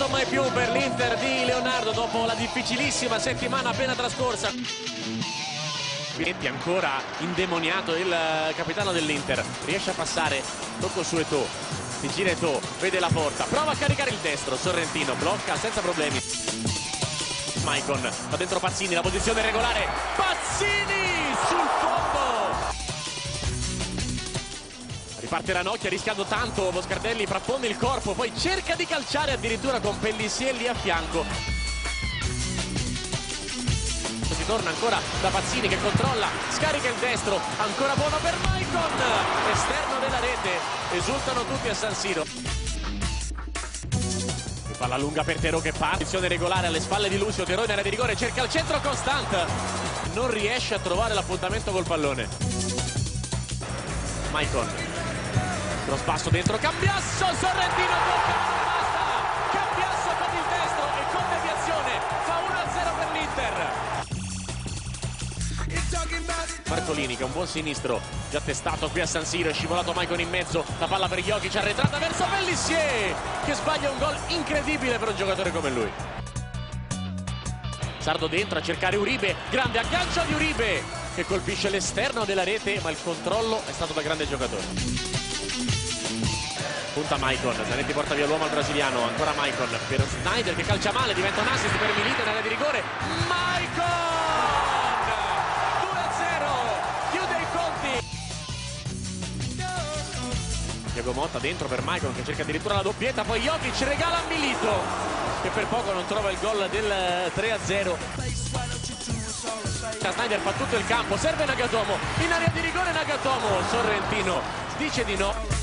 successo mai più per l'Inter di Leonardo dopo la difficilissima settimana appena trascorsa. Vietti ancora indemoniato il capitano dell'Inter, riesce a passare, tocco su Eto'o, si gira Eto'o, vede la porta, prova a caricare il destro, Sorrentino blocca senza problemi. Maicon, va dentro Pazzini, la posizione regolare, Pazzini sul fondo! Riparte Ranocchia rischiando tanto, Moscardelli frappone il corpo, poi cerca di calciare addirittura con Pellissier lì a fianco. Si torna ancora da Pazzini che controlla, scarica il destro, ancora buono per Maicon, esterno della rete, esultano tutti a San Siro. Palla lunga per Terò che parte, posizione regolare alle spalle di Lucio, Terò in area di rigore, cerca il centro Constant, non riesce a trovare l'appuntamento col pallone. Maicon, cross basso dentro, Cambiasso, Sorrentino tocca, basta, Cambiasso con il destro e con deviazione fa 1-0 per l'Inter. Marcolini che è un buon sinistro, già testato qui a San Siro, è scivolato Maicon in mezzo, la palla per Jokic arretrata verso Pellissier che sbaglia un gol incredibile per un giocatore come lui. Sardo dentro a cercare Uribe, grande aggancio di Uribe che colpisce l'esterno della rete, ma il controllo è stato da grande giocatore. Punta Maicon, Zanetti porta via l'uomo al brasiliano, ancora Maicon per Snyder che calcia male, diventa un assist per Milito in area di rigore, Maicon! Diego Motta dentro per Maicon che cerca addirittura la doppietta, poi Jokic regala a Milito che per poco non trova il gol del 3-0. Snyder fa tutto il campo, serve Nagatomo, in area di rigore Nagatomo, Sorrentino dice di no.